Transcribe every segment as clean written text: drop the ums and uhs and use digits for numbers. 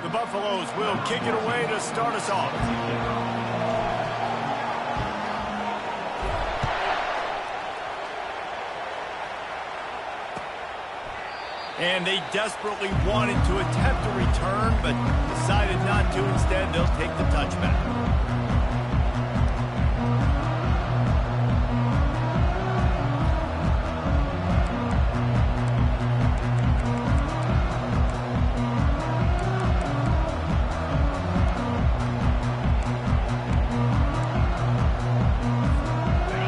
The Buffaloes will kick it away to start us off. And they desperately wanted to attempt a return, but decided not to. Instead, they'll take the touchback.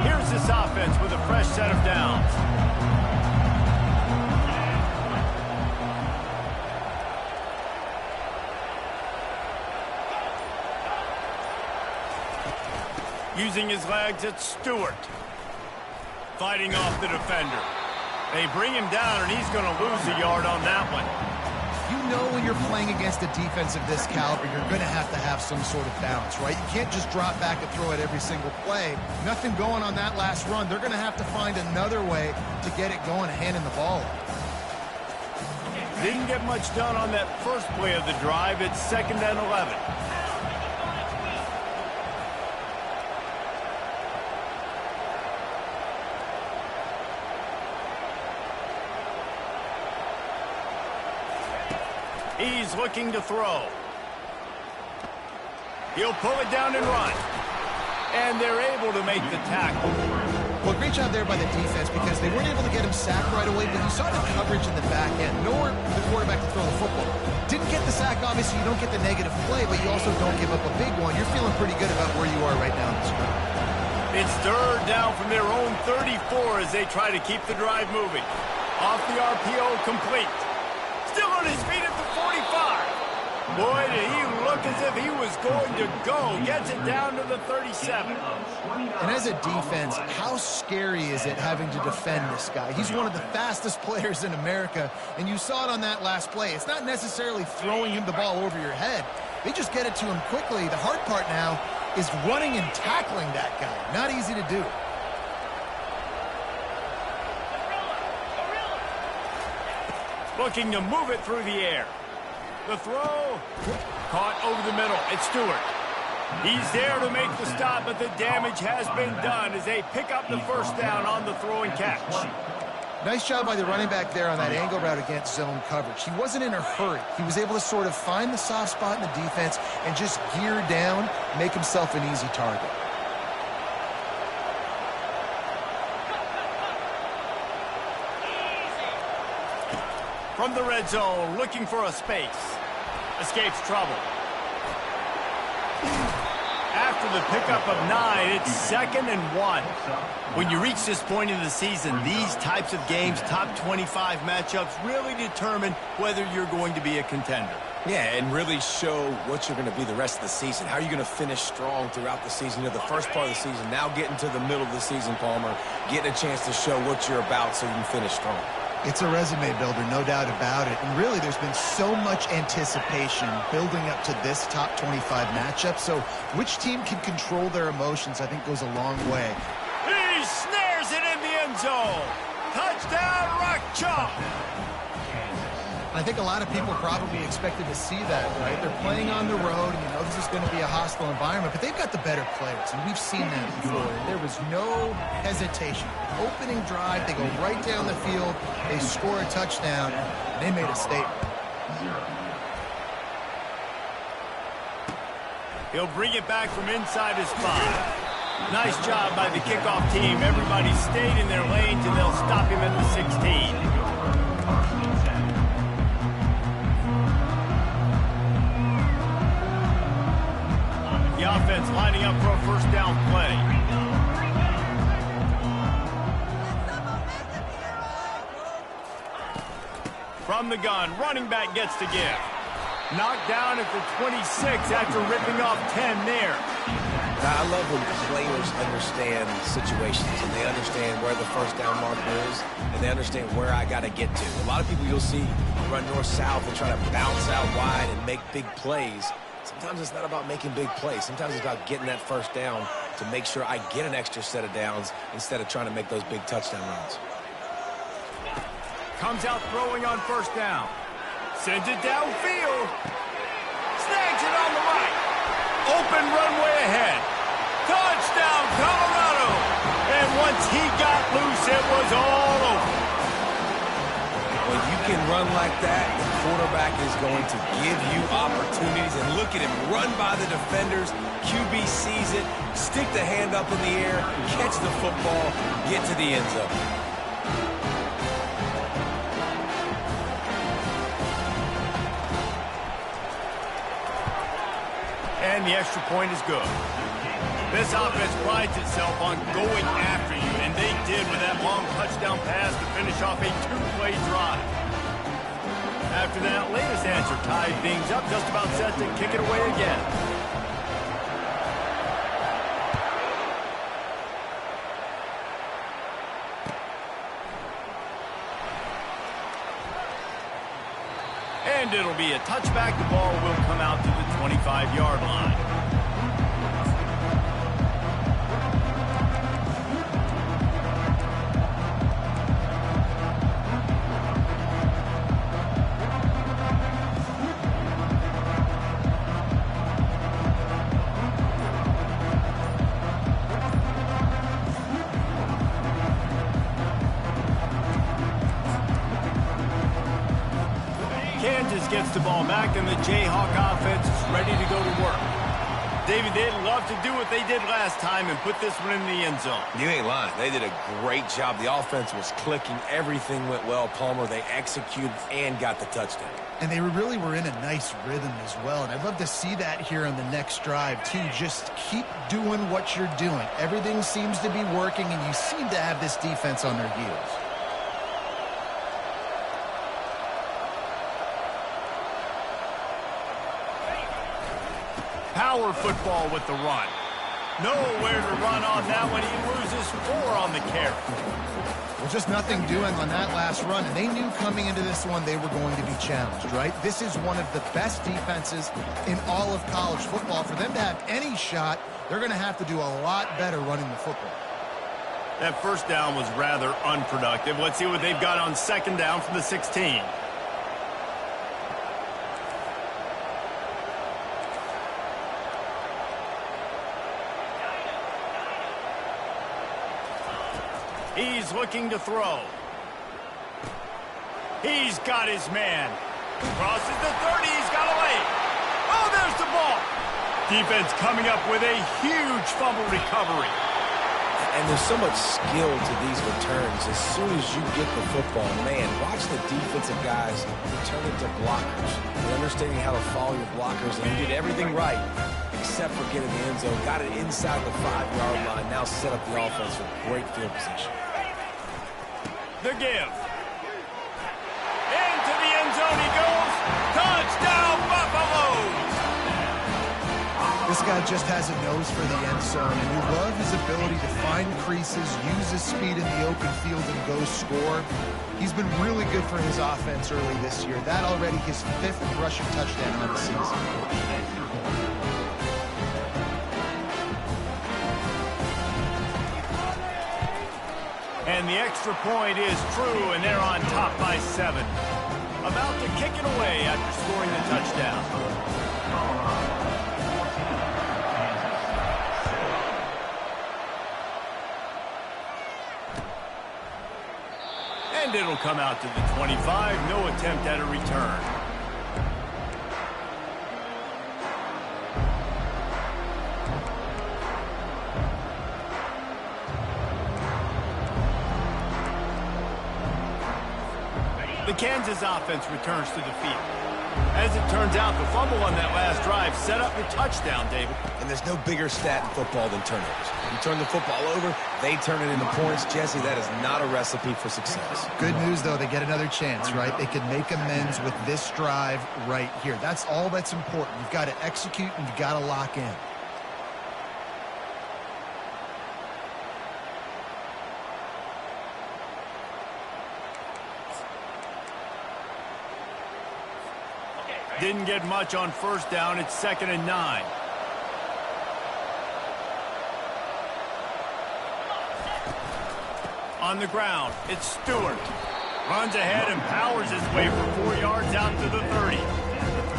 Here's this offense with a fresh set of downs. Using his legs, it's Stewart. Fighting off the defender. They bring him down, and he's going to lose a yard on that one. You know when you're playing against a defense of this caliber, you're going to have some sort of balance, right? You can't just drop back and throw it every single play. Nothing going on that last run. They're going to have to find another way to get it going, handing the ball off. Didn't get much done on that first play of the drive. It's 2nd and 11. He's looking to throw. He'll pull it down and run. And they're able to make the tackle. Well, great job there by the defense because they weren't able to get him sacked right away, but you saw the coverage in the back end. Nowhere for the quarterback to throw the football. Didn't get the sack, obviously. You don't get the negative play, but you also don't give up a big one. You're feeling pretty good about where you are right now in this drive. It's 3rd down from their own 34 as they try to keep the drive moving. Off the RPO, complete. Still on his feet at the 45. Boy, did he look as if he was going to go. Gets it down to the 37. And as a defense, how scary is it having to defend this guy? He's one of the fastest players in America, and you saw it on that last play. It's not necessarily throwing him the ball over your head. They just get it to him quickly. The hard part now is running and tackling that guy. Not easy to do. Looking to move it through the air. The throw, caught over the middle. It's Stewart. He's there to make the stop, but the damage has been done as they pick up the first down on the throw and catch. Nice job by the running back there on that angle route against zone coverage. He wasn't in a hurry. He was able to sort of find the soft spot in the defense and just gear down, make himself an easy target. From the red zone, looking for a space. Escapes trouble. After the pickup of 9, it's 2nd and 1. When you reach this point in the season, these types of games, top 25 matchups, really determine whether you're going to be a contender. Yeah, and really show what you're going to be the rest of the season. How are you going to finish strong throughout the season? You know, the first part of the season, now getting to the middle of the season, Palmer, getting a chance to show what you're about so you can finish strong. It's a resume builder, no doubt about it. And really, there's been so much anticipation building up to this top 25 matchup. So which team can control their emotions, I think, goes a long way. He snares it in the end zone. Touchdown, Rock Chalk. I think a lot of people probably expected to see that, right? They're playing on the road, and you know this is going to be a hostile environment, but they've got the better players, and we've seen that before. And there was no hesitation. Opening drive, they go right down the field, they score a touchdown, and they made a statement. He'll bring it back from inside his 5. Nice job by the kickoff team. Everybody stayed in their lanes, and they'll stop him at the 16. The offense lining up for a first down play. From the gun, running back gets to give. Knocked down at the 26 after ripping off 10 there. I love when players understand situations and they understand where the first down marker is and they understand where I got to get to. A lot of people you'll see run north-south and try to bounce out wide and make big plays. Sometimes it's not about making big plays. Sometimes it's about getting that first down to make sure I get an extra set of downs instead of trying to make those big touchdown runs. Comes out throwing on first down. Sends it downfield. run like that, the quarterback is going to give you opportunities. And look at him run by the defenders. QB sees it, stick the hand up in the air, catch the football, get to the end zone. And the extra point is good. This offense prides itself on going after you, and they did with that long touchdown pass to finish off a two-play drive. After that latest answer tied things up, just about set to kick it away again. And it'll be a touchback. The ball will come out to the 25-yard line. Kansas gets the ball back, and the Jayhawk offense is ready to go to work. David, they'd love to do what they did last time and put this one in the end zone. You ain't lying. They did a great job. The offense was clicking. Everything went well, Palmer. They executed and got the touchdown. And they really were in a nice rhythm as well. And I'd love to see that here on the next drive, too. Just keep doing what you're doing. Everything seems to be working, and you seem to have this defense on their heels. Power football with the run. Nowhere to run on that one. He loses 4 on the carry. Well, just nothing doing on that last run, and they knew coming into this one they were going to be challenged, right? This is one of the best defenses in all of college football. For them to have any shot, they're going to have to do a lot better running the football. That first down was rather unproductive. Let's see what they've got on second down from the 16. He's looking to throw. He's got his man. Crosses the 30. He's got a lane. Oh, there's the ball. Defense coming up with a huge fumble recovery. And there's so much skill to these returns. As soon as you get the football, man, watch the defensive guys turn into blockers. They're understanding how to follow your blockers, and you did everything right except for getting the end zone. Got it inside the 5-yard line. Now set up the offense for great field position. The give. Into the end zone he goes. Touchdown, Buffaloes! This guy just has a nose for the end zone, and you love his ability to find creases, use his speed in the open field, and go score. He's been really good for his offense early this year. That already his 5th rushing touchdown on the season. And the extra point is true, and they're on top by 7. About to kick it away after scoring the touchdown. And it'll come out to the 25. No attempt at a return. The Kansas offense returns to the field. As it turns out, the fumble on that last drive set up the touchdown, David. And there's no bigger stat in football than turnovers. You turn the football over, they turn it into points. Jesse, that is not a recipe for success. Good news, though, they get another chance, right? They can make amends with this drive right here. That's all that's important. You've got to execute, and you've got to lock in. Didn't get much on first down. It's 2nd and 9. On the ground, it's Stewart. Runs ahead and powers his way for 4 yards out to the 30.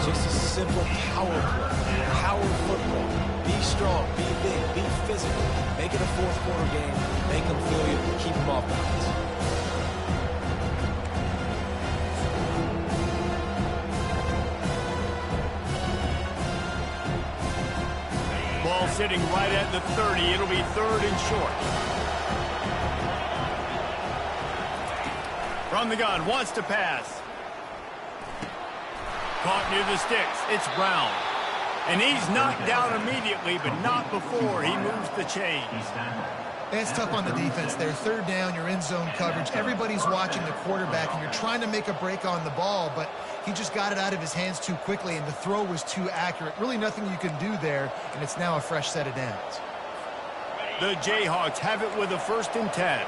Just a simple power play. Power football. Be strong, be big, be physical. Make it a fourth-quarter game. Make them feel you. Keep them off balance. Ball sitting right at the 30. It'll be 3rd and short. From the gun, wants to pass. Caught near the sticks. It's Brown. And he's knocked down immediately, but not before he moves the chains. It's tough on the defense there. 3rd down, you're in zone coverage. Everybody's watching the quarterback, and you're trying to make a break on the ball, but he just got it out of his hands too quickly, and the throw was too accurate. Really nothing you can do there, and it's now a fresh set of downs. The Jayhawks have it with a 1st and 10.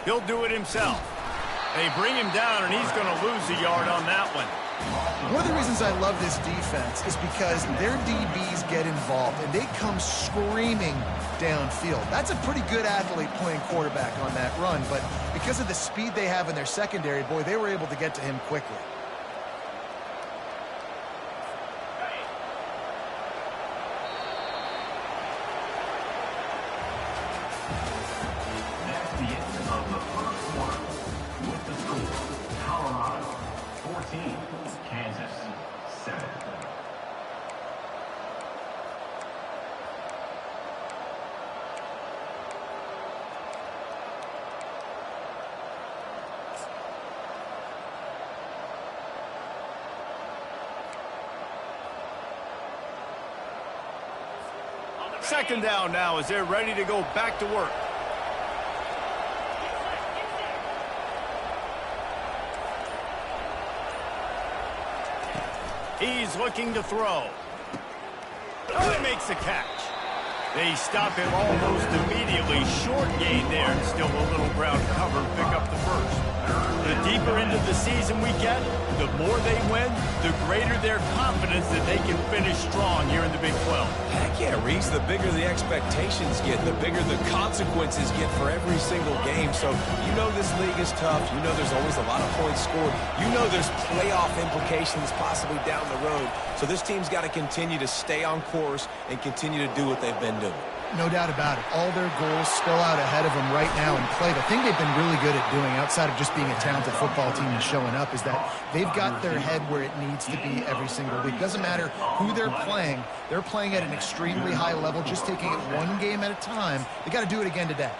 He'll do it himself. They bring him down, and he's going to lose a yard on that one. One of the reasons I love this defense is because their DBs get involved, and they come screaming downfield. That's a pretty good athlete playing quarterback on that run, but because of the speed they have in their secondary, boy, they were able to get to him quickly. Second down now as they're ready to go back to work. He's looking to throw. Oh, he makes the catch. They stop him almost immediately. Short gain there, and still a little ground cover. Pick up the 1st. The deeper into the season we get, the more they win, the greater their confidence that they can finish strong here in the Big 12. Heck yeah, Reese. The bigger the expectations get, the bigger the consequences get for every single game. So you know this league is tough. You know there's always a lot of points scored. You know there's playoff implications possibly down the road. So this team's got to continue to stay on course and continue to do what they've been doing. No doubt about it. All their goals still out ahead of them right now in play. The thing they've been really good at doing, outside of just being a talented football team and showing up, is that they've got their head where it needs to be every single week. Doesn't matter who they're playing at an extremely high level, just taking it one game at a time. They got to do it again today.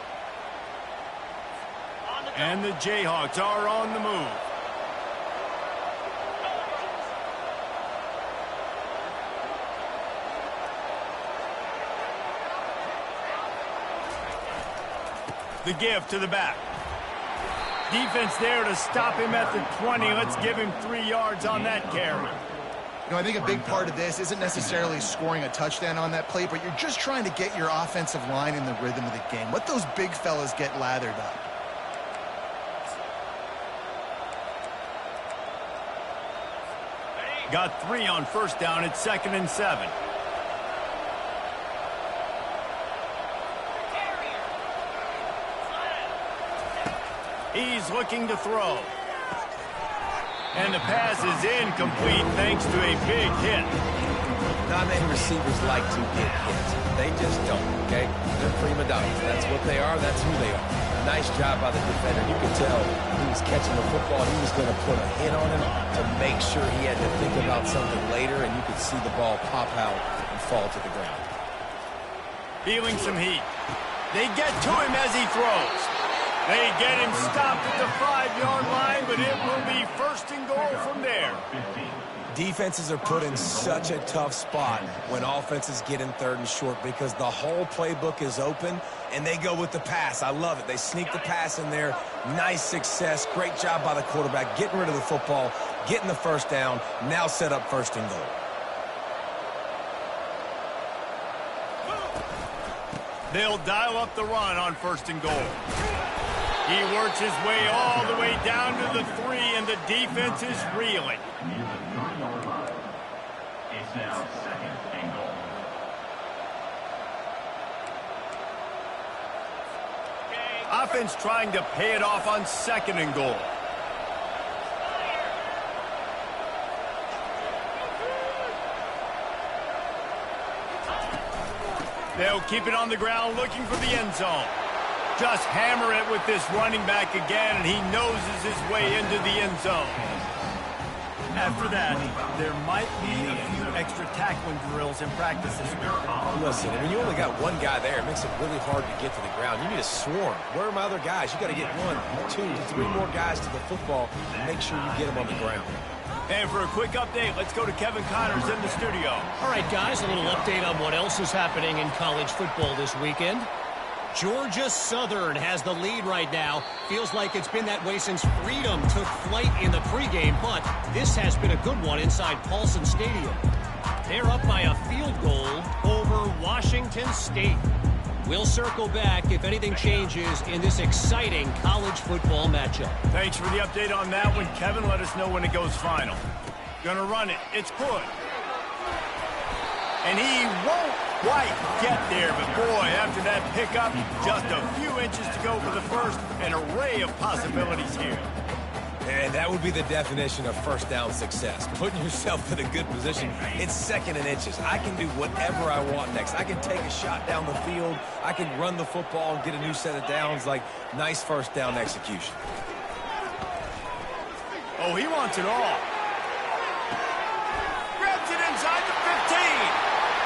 And the Jayhawks are on the move. The give to the back. Defense there to stop him at the 20. Let's give him 3 yards on that carry. You know, I think a big part of this isn't necessarily scoring a touchdown on that play, but you're just trying to get your offensive line in the rhythm of the game. Let those big fellas get lathered up. Got 3 on 1st down. It's 2nd and 7. He's looking to throw. And the pass is incomplete thanks to a big hit. Not many receivers like to get hit. They just don't, okay? They're prima donnas. That's what they are. That's who they are. Nice job by the defender. You could tell he was catching the football. He was going to put a hit on him to make sure he had to think about something later, and you could see the ball pop out and fall to the ground. Feeling some heat. They get to him as he throws. They get him stopped at the 5-yard line, but it will be 1st and goal from there. Defenses are put in such a tough spot when offenses get in 3rd and short because the whole playbook is open and they go with the pass. I love it. They sneak the pass in there. Nice success. Great job by the quarterback getting rid of the football, getting the 1st down, now set up 1st and goal. They'll dial up the run on 1st and goal. He works his way all the way down to the 3, and the defense is reeling. It's now 2nd and goal. Offense trying to pay it off on 2nd and goal. They'll keep it on the ground looking for the end zone. Just hammer it with this running back again, and he noses his way into the end zone. After that, there might be a few extra tackling drills in practice this week. Listen, I mean, you only got one guy there. It makes it really hard to get to the ground. You need a swarm. Where are my other guys? You got to get 1, 2, 3 more guys to the football and make sure you get them on the ground. And for a quick update, let's go to Kevin Connors in the studio. All right, guys, a little update on what else is happening in college football this weekend. Georgia Southern has the lead right now. Feels like it's been that way since Freedom took flight in the pregame, but this has been a good one inside Paulson Stadium. They're up by a field goal over Washington State. We'll circle back if anything changes in this exciting college football matchup. Thanks for the update on that one, Kevin. Let us know when it goes final. Gonna run it. It's good. And he won't quite get there, but boy, after that pickup, just a few inches to go for the first. An array of possibilities here. And that would be the definition of first down success. Putting yourself in a good position. It's second and inches. I can do whatever I want next. I can take a shot down the field. I can run the football and get a new set of downs. Like, nice first down execution. Oh, he wants it all. Grabs it inside the 15.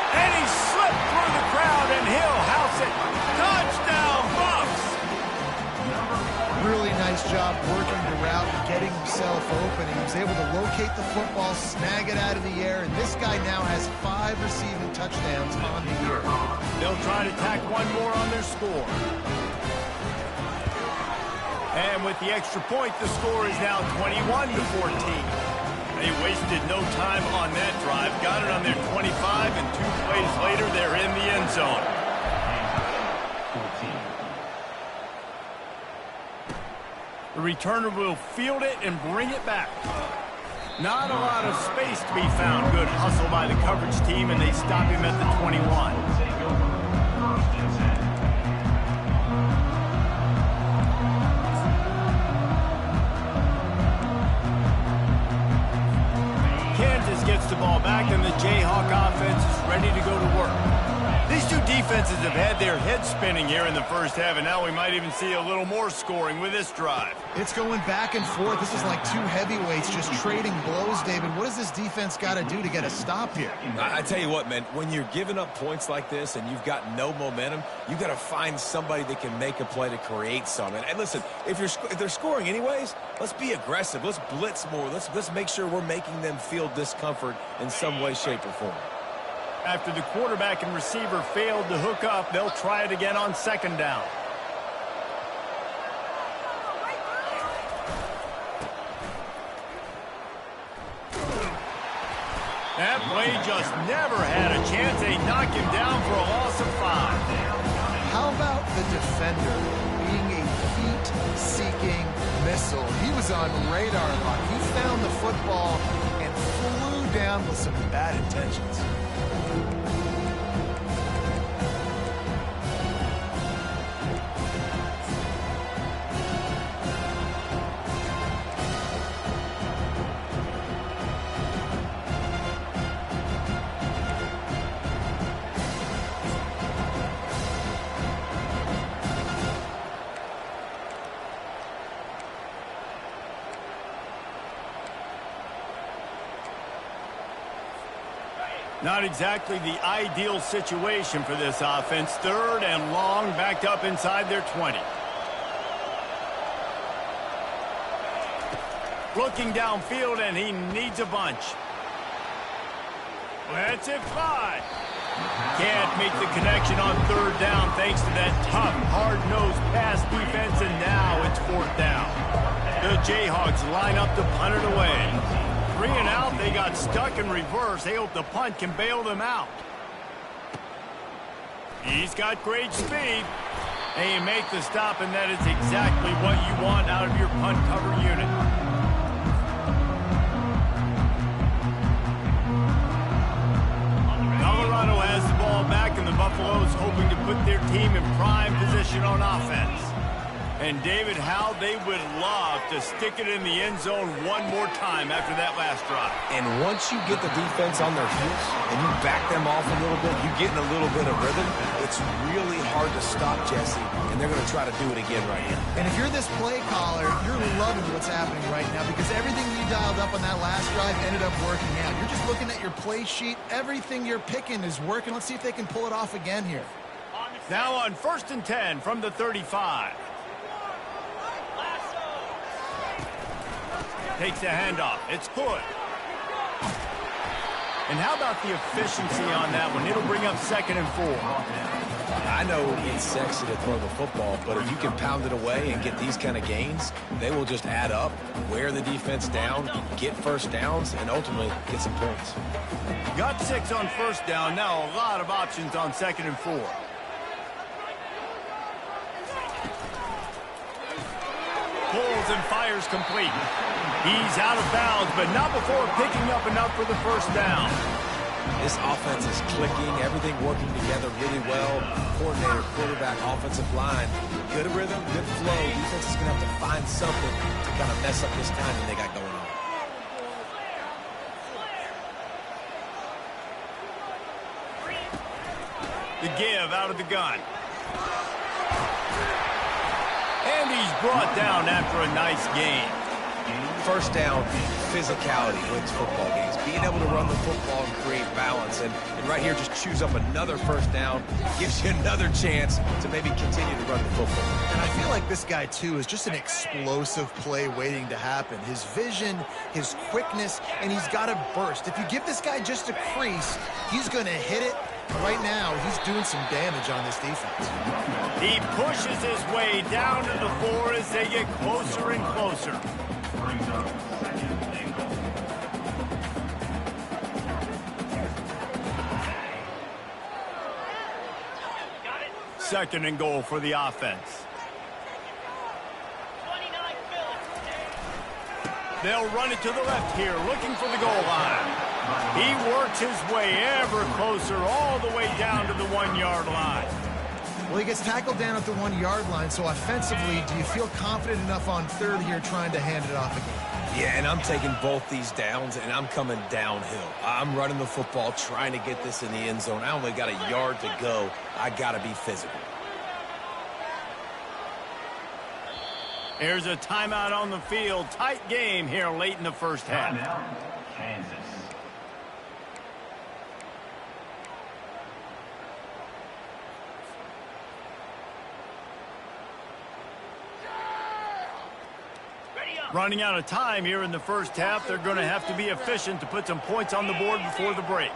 And he slipped through the crowd, and he'll house it. Touchdown, Bucks! Really nice job working the route and getting himself open. He was able to locate the football, snag it out of the air, and this guy now has 5 receiving touchdowns on the year. They'll try to tack one more on their score. And with the extra point, the score is now 21-14. They wasted no time on that drive. Got it on their 25, and 2 plays later, they're in the end zone. The returner will field it and bring it back. Not a lot of space to be found. Good hustle by the coverage team, and they stop him at the 21. Kansas gets the ball back, and the Jayhawk offense is ready to go to work. These two defenses have had their heads spinning here in the first half, and now we might even see a little more scoring with this drive. It's going back and forth. This is like two heavyweights just trading blows, David. What does this defense got to do to get a stop here? I tell you what, man, when you're giving up points like this and you've got no momentum, you got to find somebody that can make a play to create some. And listen, if they're scoring anyways, let's be aggressive. Let's blitz more. Let's make sure we're making them feel discomfort in some way, shape, or form. After the quarterback and receiver failed to hook up, they'll try it again on second down. That play just never had a chance. They knock him down for a loss of 5. How about the defender being a heat-seeking missile? He was on radar lock. He found the football and flew down with some bad intentions. Not exactly the ideal situation for this offense. Third and long, backed up inside their 20. Looking downfield, and he needs a bunch. That's it, 5. Can't make the connection on third down thanks to that tough, hard-nosed pass defense, and now it's 4th down. The Jayhawks line up to punt it away. 3 and out, they got stuck in reverse. They hope the punt can bail them out. He's got great speed. They make the stop, and that is exactly what you want out of your punt cover unit. Colorado has the ball back, and the Buffaloes hoping to put their team in prime position on offense. And David, how they would love to stick it in the end zone one more time after that last drive. And once you get the defense on their heels and you back them off a little bit, you get in a little bit of rhythm, it's really hard to stop, Jesse, and they're going to try to do it again right here. And if you're this play caller, you're loving what's happening right now because everything you dialed up on that last drive ended up working out. You're just looking at your play sheet. Everything you're picking is working. Let's see if they can pull it off again here. Now on 1st and 10 from the 35. Takes the handoff. It's good. And how about the efficiency on that one? It'll bring up 2nd and 4. I know it's sexy to throw the football, but if you can pound it away and get these kind of gains, they will just add up, wear the defense down, get first downs, and ultimately get some points. Got 6 on 1st down. Now a lot of options on 2nd and 4. Pulls and fires complete. He's out of bounds, but not before picking up enough for the 1st down. This offense is clicking, everything working together really well. Coordinator, quarterback, offensive line, good rhythm, good flow. Defense is going to have to find something to kind of mess up this timing they got going on. The give out of the gun. And he's brought down after a nice gain. 1st down, physicality wins football games. Being able to run the football and create balance. And right here, just choose up another 1st down. Gives you another chance to maybe continue to run the football. And I feel like this guy, too, is just an explosive play waiting to happen. His vision, his quickness, and he's got a burst. If you give this guy just a crease, he's going to hit it. Right now, he's doing some damage on this defense. He pushes his way down to the 4 as they get closer and closer. Brings up 2nd and goal. 2nd and goal for the offense. They'll run it to the left here, looking for the goal line. He works his way ever closer, all the way down to the 1-yard line. Well, he gets tackled down at the 1-yard line, so offensively, do you feel confident enough on 3rd here trying to hand it off again? Yeah, and I'm taking both these downs, and I'm coming downhill. I'm running the football, trying to get this in the end zone. I only got a yard to go. I got to be physical. Here's a timeout on the field. Tight game here late in the 1st half. Timeout, Kansas. Running out of time here in the 1st half. They're going to have to be efficient to put some points on the board before the break.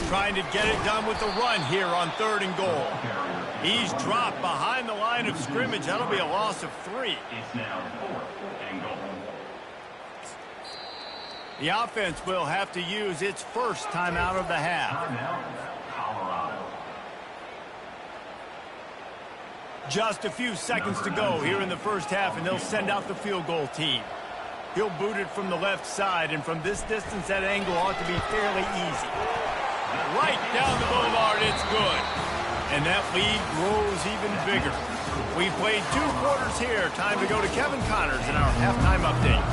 Trying to get it done with the run here on 3rd and goal. He's dropped behind the line of scrimmage. That'll be a loss of 3. It's now 4th and goal. The offense will have to use its 1st timeout of the half. Timeout, Colorado. Just a few seconds to go here in the 1st half, and they'll send out the field goal team. He'll boot it from the left side, and from this distance, that angle ought to be fairly easy. Right down the boulevard, it's good. And that lead grows even bigger. We've played 2 quarters here. Time to go to Kevin Connors in our halftime update.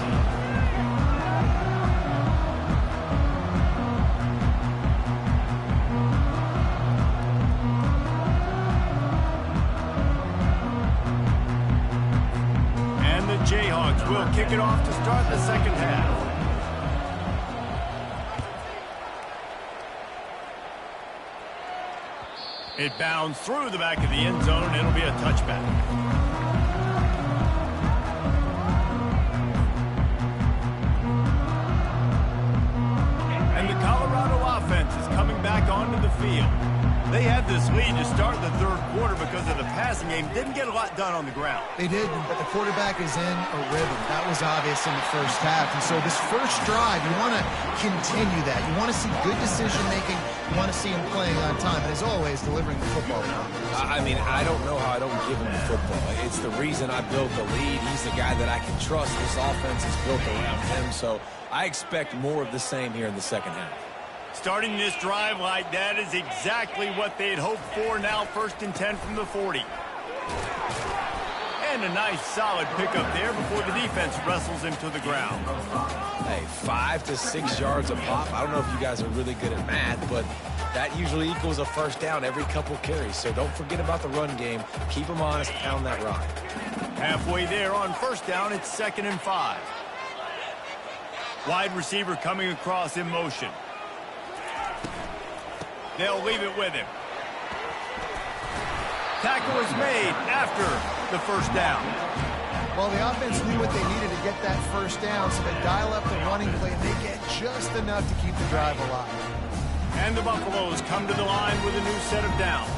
And the Jayhawks will kick it off to start the 2nd half. It bounds through the back of the end zone, and it'll be a touchback. And the Colorado offense is coming back onto the field. They had this lead to start the 3rd quarter because of the passing game. Didn't get a lot done on the ground. They did, but the quarterback is in a rhythm. That was obvious in the 1st half. And so this 1st drive, you want to continue that. You want to see good decision-making. You want to see him playing on time. And as always, delivering the football. I mean, I don't know how I don't give him the football. It's the reason I built the lead. He's the guy that I can trust. This offense is built around him. So I expect more of the same here in the 2nd half. Starting this drive like that is exactly what they'd hoped for. Now 1st and 10 from the 40. And a nice solid pickup there before the defense wrestles him to the ground. Hey, 5 to 6 yards a pop. I don't know if you guys are really good at math, but that usually equals a first down every couple carries. So don't forget about the run game. Keep them honest, pound that rock. Halfway there on 1st down, it's 2nd and 5. Wide receiver coming across in motion. They'll leave it with him. Tackle is made after the 1st down. Well, the offense knew what they needed to get that 1st down, so they dial up the running play, and they get just enough to keep the drive alive. And the Buffaloes come to the line with a new set of downs.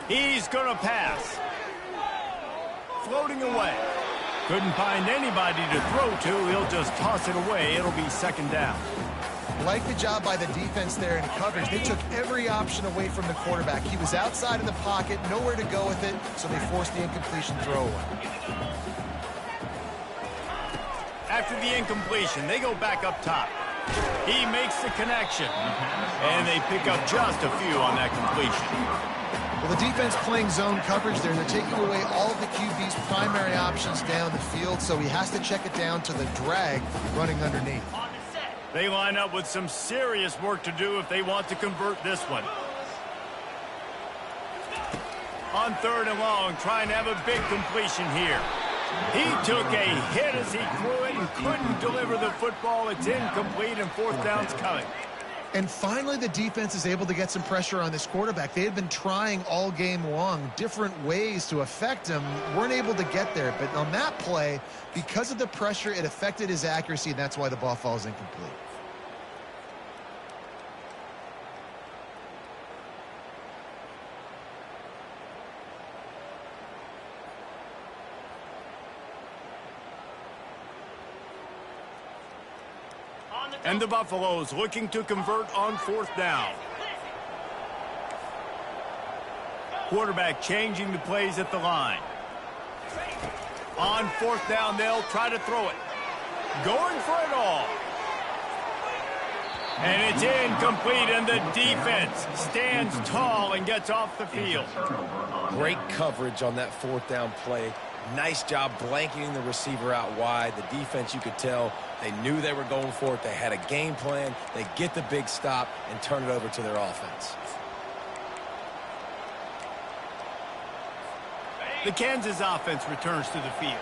He's going to pass. Floating away. Couldn't find anybody to throw to. He'll just toss it away. It'll be 2nd down. Like the job by the defense there in coverage. They took every option away from the quarterback. He was outside of the pocket, nowhere to go with it, so they forced the incompletion throwaway. After the incompletion, they go back up top. He makes the connection, and they pick up just a few on that completion. Well, the defense playing zone coverage there. They're taking away all of the QB's primary options down the field, so he has to check it down to the drag running underneath. They line up with some serious work to do if they want to convert this one. On 3rd and long, trying to have a big completion here. He took a hit as he threw it and couldn't deliver the football. It's incomplete, and 4th down's coming. And finally, the defense is able to get some pressure on this quarterback. They had been trying all game long different ways to affect him. Weren't able to get there. But on that play, because of the pressure, it affected his accuracy, and that's why the ball falls incomplete. And the Buffaloes looking to convert on 4th down. Quarterback changing the plays at the line. On 4th down, they'll try to throw it. Going for it all. And it's incomplete, and the defense stands tall and gets off the field. Great coverage on that 4th down play. Nice job blanketing the receiver out wide. The defense, you could tell, they knew they were going for it. They had a game plan. They get the big stop and turn it over to their offense. The Kansas offense returns to the field.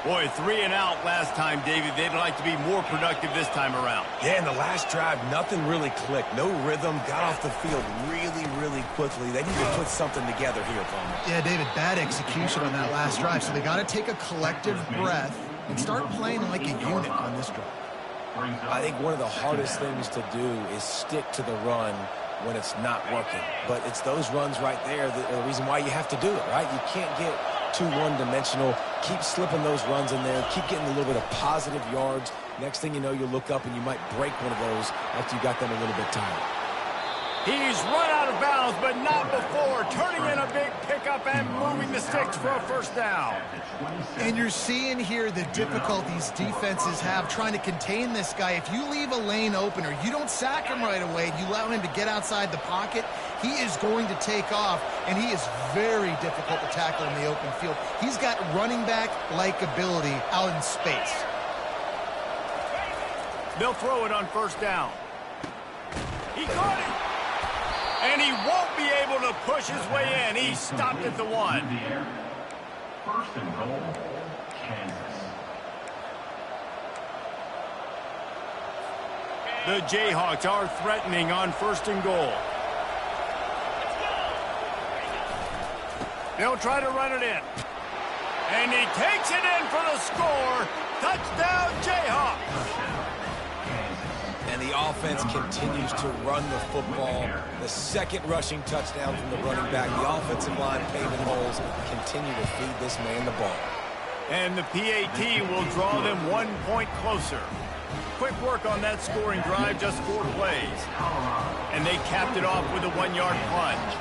Boy, 3 and out last time, David. They'd like to be more productive this time around. Yeah, in the last drive, nothing really clicked. No rhythm. Got off the field really, really quickly. They need to put something together here, Palmer. Yeah, David, bad execution on that last drive. So they got to take a collective breath and start playing like a unit on this drive. I think one of the hardest things to do is stick to the run when it's not working. But it's those runs right there that are the reason why you have to do it, right? You can't get too one-dimensional. Keep slipping those runs in there. Keep getting a little bit of positive yards. Next thing you know, you'll look up and you might break one of those after you got them a little bit tired. He's run out of bounds, but not before. Turning in a big pickup and moving the sticks for a 1st down. And you're seeing here the difficulties defenses have trying to contain this guy. If you leave a lane open or you don't sack him right away, you allow him to get outside the pocket, he is going to take off, and he is very difficult to tackle in the open field. He's got running back-like ability out in space. They'll throw it on 1st down. He caught it. And he won't be able to push his way in. He stopped at the 1. 1st and goal, Kansas. The Jayhawks are threatening on 1st and goal. They'll try to run it in. And he takes it in for the score. Touchdown, Jayhawks. And the offense continues to run the football. The 2nd rushing touchdown from the running back. The offensive line paving holes. Continue to feed this man the ball. And the PAT will draw them 1 point closer. Quick work on that scoring drive, just 4 plays. And they capped it off with a 1-yard plunge.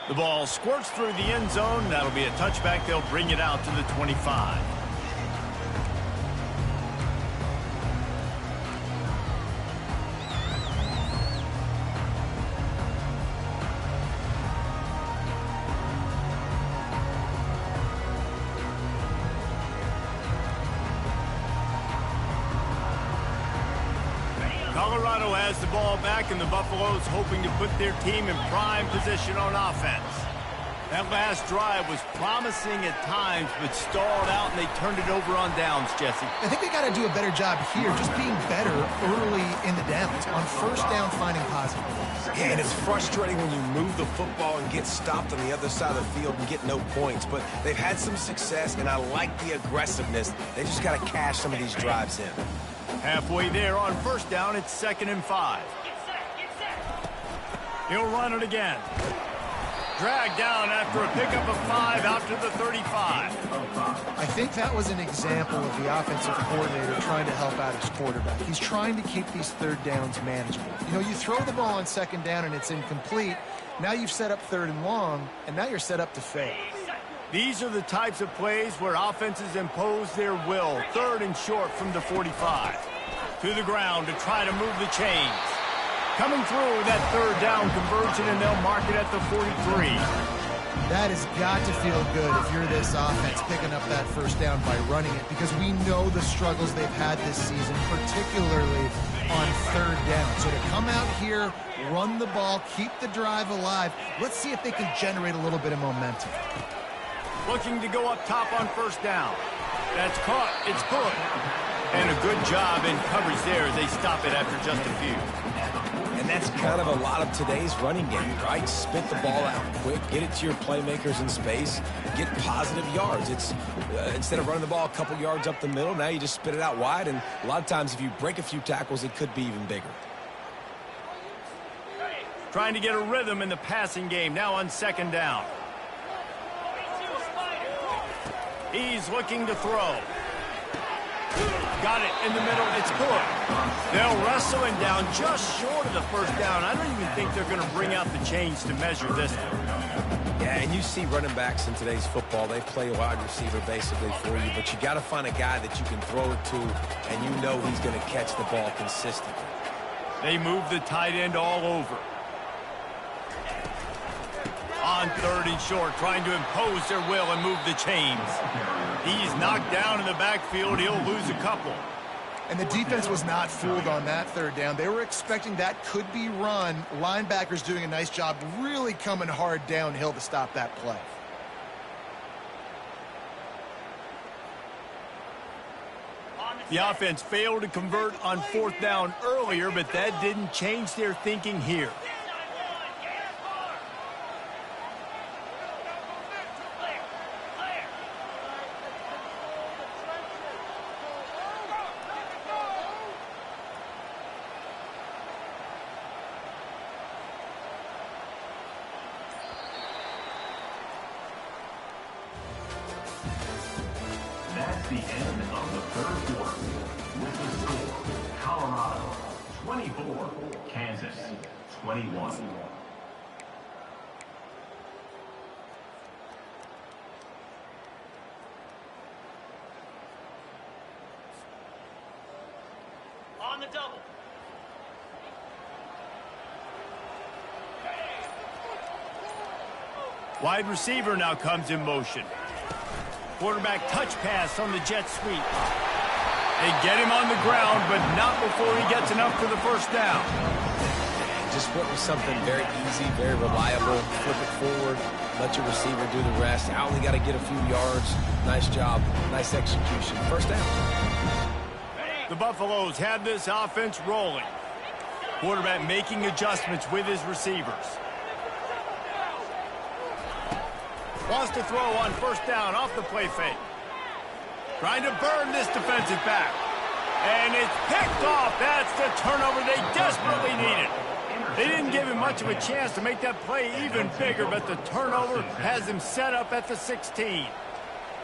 The ball squirts through the end zone. That'll be a touchback. They'll bring it out to the 25. Colorado has the ball back, and the Buffaloes hoping to put their team in prime position on offense. That last drive was promising at times, but stalled out, and they turned it over on downs, Jesse. I think they got to do a better job here, just being better early in the downs. On first down, finding positive. Yeah, and it's frustrating when you move the football and get stopped on the other side of the field and get no points. But they've had some success, and I like the aggressiveness. They just got to cash some of these drives in. Halfway there on first down, it's 2nd and 5. He'll run it again. Dragged down after a pickup of 5 out to the 35. I think that was an example of the offensive coordinator trying to help out his quarterback. He's trying to keep these third downs manageable. You know, you throw the ball on 2nd down and it's incomplete. Now you've set up 3rd and long, and now you're set up to fail. These are the types of plays where offenses impose their will. 3rd and short from the 45. To the ground to try to move the chains. Coming through that 3rd down conversion, and they'll mark it at the 43. That has got to feel good if you're this offense picking up that first down by running it, because we know the struggles they've had this season, particularly on 3rd down. So to come out here, run the ball, keep the drive alive, let's see if they can generate a little bit of momentum. Looking to go up top on first down. That's caught. It's good. And a good job in coverage there as they stop it after just a few. And that's kind of a lot of today's running game, right? Spit the ball out quick, get it to your playmakers in space, get positive yards. It's instead of running the ball a couple yards up the middle, now you just spit it out wide, and a lot of times if you break a few tackles, it could be even bigger. Trying to get a rhythm in the passing game, now on 2nd down. He's looking to throw. Got it in the middle. It's good. They'll wrestle him down just short of the first down. I don't even think they're going to bring out the chains to measure this one. Yeah, and you see running backs in today's football, they play a wide receiver basically for you, but you got to find a guy that you can throw it to, and you know he's going to catch the ball consistently. They move the tight end all over. On 3rd and short, trying to impose their will and move the chains. He's knocked down in the backfield. He'll lose a couple. And the defense was not fooled on that 3rd down. They were expecting that could be run. Linebackers doing a nice job really coming hard downhill to stop that play. The offense failed to convert on 4th down earlier, but that didn't change their thinking here. That's the end of the 3rd quarter. With the score, Colorado 24, Kansas 21. On the double. Wide receiver now comes in motion. Quarterback touch pass on the jet sweep. They get him on the ground, but not before he gets enough for the first down. Just went with something very easy, very reliable. Flip it forward, let your receiver do the rest. I only got to get a few yards. Nice job, nice execution. First down. The Buffaloes have this offense rolling. Quarterback making adjustments with his receivers. Wants to throw on first down off the play fake. Trying to burn this defensive back. And it's picked off. That's the turnover they desperately needed. They didn't give him much of a chance to make that play even bigger, but the turnover has him set up at the 16.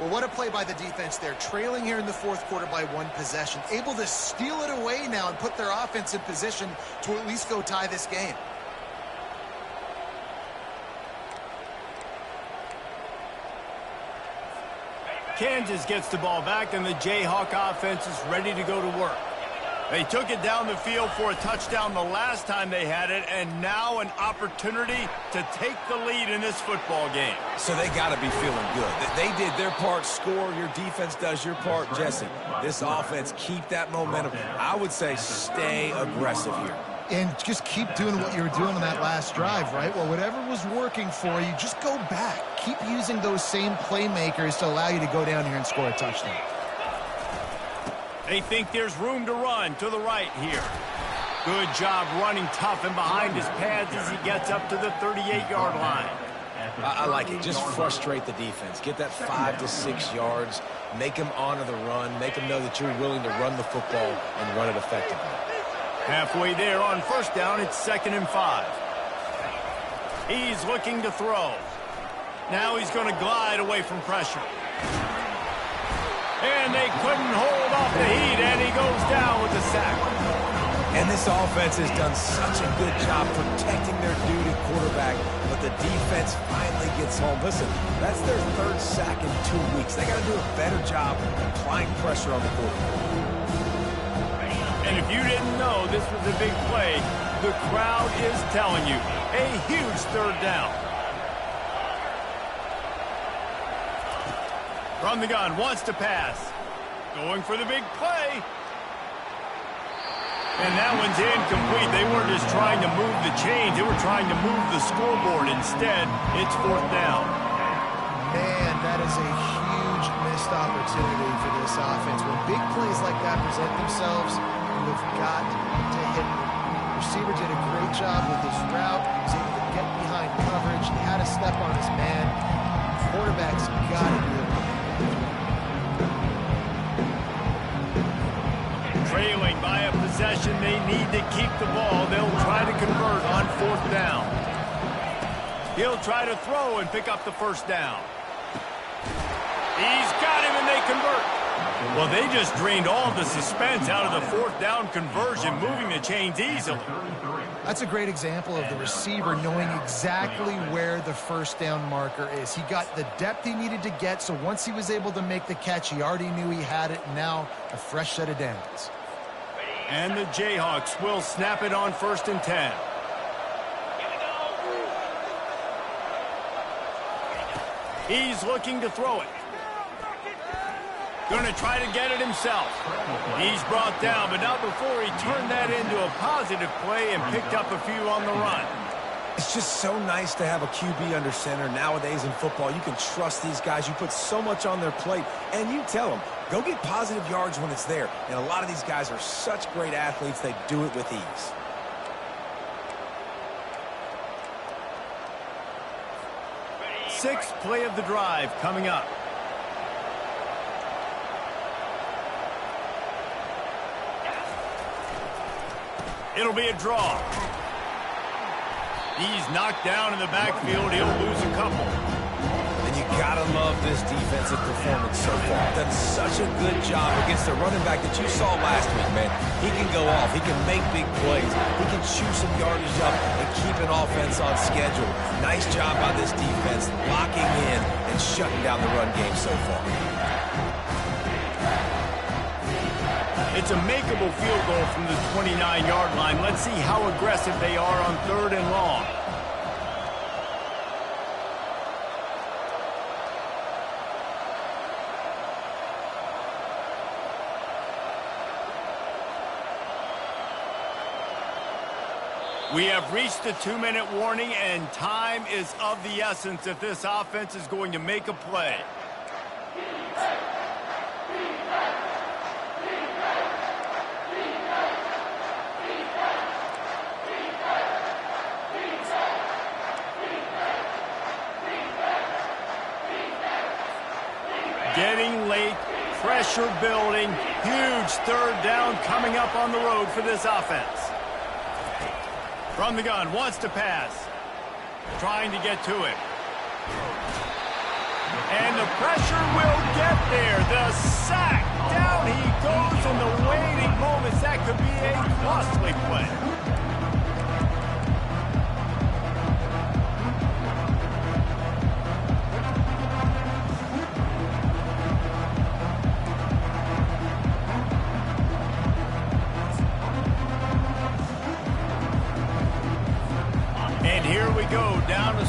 Well, what a play by the defense there. Trailing here in the 4th quarter by 1 possession. Able to steal it away now and put their offense in position to at least go tie this game. Kansas gets the ball back, and the Jayhawk offense is ready to go to work. They took it down the field for a touchdown the last time they had it, and now an opportunity to take the lead in this football game. So they got to be feeling good. They did their part, score. Your defense does your part, Jesse. This offense, keep that momentum. I would say stay aggressive here. And just keep doing what you were doing on that last drive, right? Well, whatever was working for you, just go back. Keep using those same playmakers to allow you to go down here and score a touchdown. They think there's room to run to the right here. Good job running tough and behind his pads as he gets up to the 38-yard line. I like it. Just frustrate the defense. Get that 5 to 6 yards. Make them honor the run. Make them know that you're willing to run the football and run it effectively. Halfway there on first down, it's 2nd and 5. He's looking to throw. Now he's going to glide away from pressure. And they couldn't hold off the heat, and he goes down with the sack. And this offense has done such a good job protecting their dude at quarterback, but the defense finally gets home. Listen, that's their 3rd sack in 2 weeks. They got to do a better job applying pressure on the quarterback. And if you didn't know this was a big play, the crowd is telling you. A huge 3rd down. From the gun, wants to pass. Going for the big play. And that one's incomplete. They weren't just trying to move the chains. They were trying to move the scoreboard. Instead, it's 4th down. Man, that is a huge missed opportunity for this offense. When big plays like that present themselves, you have got to hit them. The receiver did a great job with his route. He was able to get behind coverage. He had a step on his man. Quarterback's got to do it. Trailing by a possession, they need to keep the ball. They'll try to convert on 4th down. He'll try to throw and pick up the 1st down. He's got him, and they convert. Well, they just drained all the suspense out of the 4th down conversion, moving the chains easily. That's a great example of the receiver knowing exactly where the 1st down marker is. He got the depth he needed to get, so once he was able to make the catch, he already knew he had it. Now, a fresh set of downs. And the Jayhawks will snap it on 1st and 10. He's looking to throw it. Going to try to get it himself. He's brought down, but not before he turned that into a positive play and picked up a few on the run. It's just so nice to have a QB under center. Nowadays in football, you can trust these guys. You put so much on their plate, and you tell them, go get positive yards when it's there. And a lot of these guys are such great athletes, they do it with ease. Sixth play of the drive coming up. It'll be a draw. He's knocked down in the backfield. He'll lose a couple. And you gotta love this defensive performance so far. Done such a good job against the running back that you saw last week, man. He can go off. He can make big plays. He can chew some yardage up and keep an offense on schedule. Nice job by this defense, locking in and shutting down the run game so far. It's a makeable field goal from the 29-yard line. Let's see how aggressive they are on 3rd and long. We have reached the 2-minute warning, and time is of the essence if this offense is going to make a play. Getting late, pressure building, huge 3rd down coming up on the road for this offense. From the gun, wants to pass. Trying to get to it. And the pressure will get there. The sack. Down he goes in the waiting moments. That could be a costly play.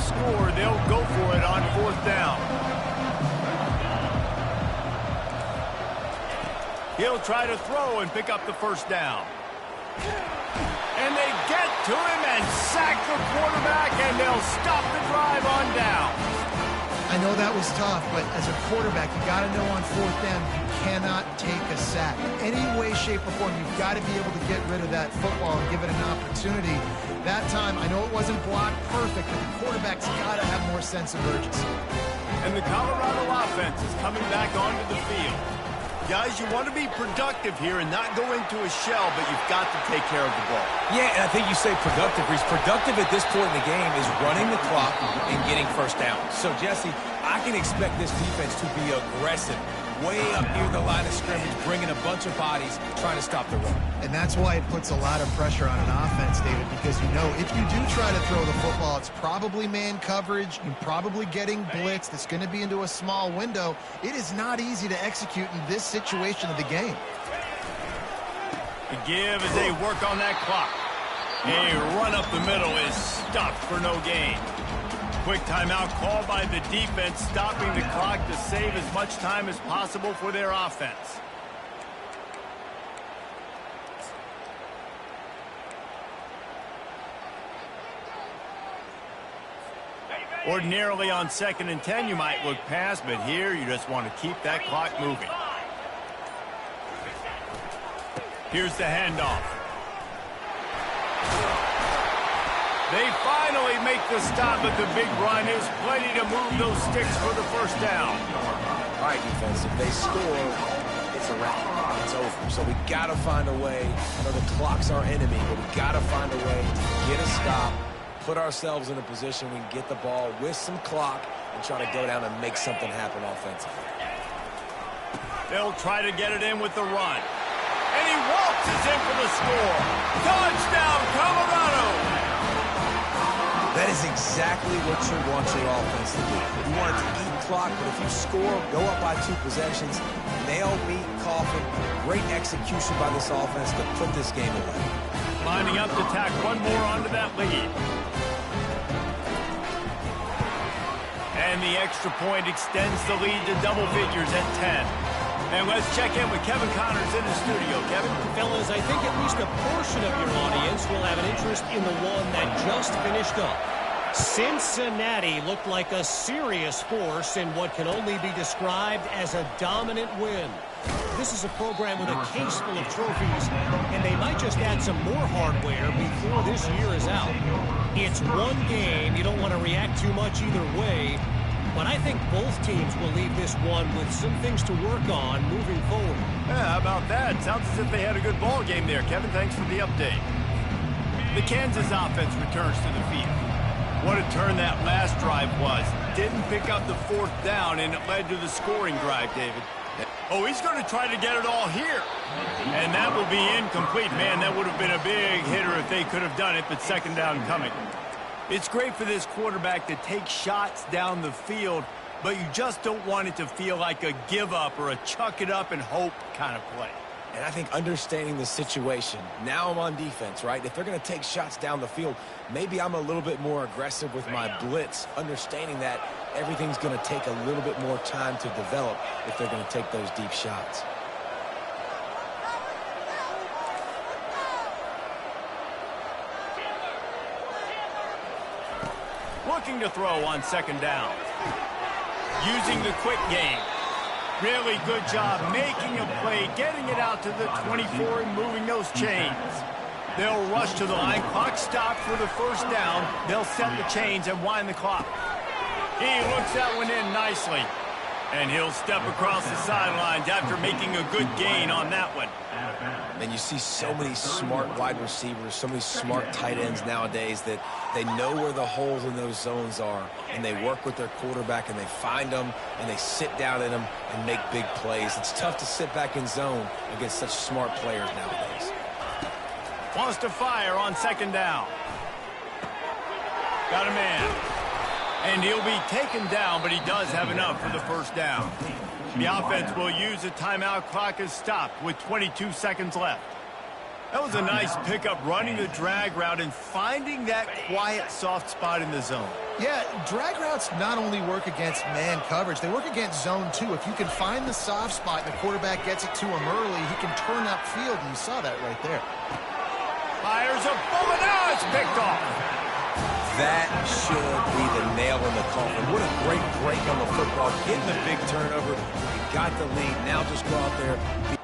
score, they'll go for it on 4th down. He'll try to throw and pick up the 1st down. And they get to him and sack the quarterback, and they'll stop the drive on down. I know that was tough, but as a quarterback, you got to know on 4th down, you cannot take a sack. Any way, shape, or form, you've got to be able to get rid of that football and give it an opportunity. That time, I know it wasn't blocked perfect, but the quarterback's got to have more sense of urgency. And the Colorado offense is coming back onto the field. Guys, you want to be productive here and not go into a shell, but you've got to take care of the ball. Yeah, and I think you say productive, Reese. Productive at this point in the game is running the clock and getting 1st down. So, Jesse, I can expect this defense to be aggressive, way up near the line of scrimmage, bringing a bunch of bodies, trying to stop the run. And that's why it puts a lot of pressure on an offense, David, because you know if you do try to throw the football, it's probably man coverage, you're probably getting blitzed, it's going to be into a small window. It is not easy to execute in this situation of the game. The give as they work on that clock. A run up the middle is stopped for no gain. Quick timeout called by the defense, stopping the clock to save as much time as possible for their offense. Ordinarily on 2nd and 10, you might look past, but here you just want to keep that clock moving. Here's the handoff. They finally make the stop, but the big run is plenty to move those sticks for the 1st down. All right, defense, if they score, it's a wrap. It's over. So we got to find a way. I know the clock's our enemy, but we got to find a way to get a stop, put ourselves in a position we can get the ball with some clock and try to go down and make something happen offensively. They'll try to get it in with the run. And he waltzes in for the score. Touchdown, Colorado! That is exactly what you want your offense to do. You want it to eat clock, but if you score, go up by 2 possessions, nail meat, coffin, great execution by this offense to put this game away. Lining up to tack one more onto that lead. And the extra point extends the lead to double figures at 10. And let's check in with Kevin Connors in the studio. Kevin? Fellas, I think at least a portion of your audience will have an interest in the one that just finished up. Cincinnati looked like a serious force in what can only be described as a dominant win. This is a program with a case full of trophies, and they might just add some more hardware before this year is out. It's one game. You don't want to react too much either way. But I think both teams will leave this one with some things to work on moving forward. Yeah, how about that? Sounds as if they had a good ball game there. Kevin, thanks for the update. The Kansas offense returns to the field. What a turn that last drive was. Didn't pick up the 4th down, and it led to the scoring drive, David. Oh, he's going to try to get it all here. And that will be incomplete. Man, that would have been a big hitter if they could have done it, but 2nd down coming. It's great for this quarterback to take shots down the field, but you just don't want it to feel like a give-up or a chuck-it-up and hope kind of play. And I think understanding the situation, now I'm on defense, right? If they're going to take shots down the field, maybe I'm a little bit more aggressive with my blitz, understanding that everything's going to take a little bit more time to develop if they're going to take those deep shots. Looking to throw on 2nd down. Using the quick game. Really good job making a play, getting it out to the 24 and moving those chains. They'll rush to the line. Clock stopped for the 1st down. They'll set the chains and wind the clock. He looks that one in nicely. And he'll step across the sidelines after making a good gain on that one. And you see so many smart wide receivers, so many smart tight ends nowadays that they know where the holes in those zones are, and they work with their quarterback, and they find them, and they sit down in them and make big plays. It's tough to sit back in zone against such smart players nowadays. Wants to fire on 2nd down. Got a man. And he'll be taken down, but he does have enough for the 1st down. The offense will use a timeout. Clock is stopped with 22 seconds left. That was a nice pickup, running the drag route and finding that quiet, soft spot in the zone. Yeah, drag routes not only work against man coverage, they work against zone too. If you can find the soft spot and the quarterback gets it to him early, he can turn upfield, and you saw that right there. Fires a bullet. Now it's picked off. That should be the nail in the coffin. What a great break on the football. Getting the big turnover. You got the lead. Now just go out there, be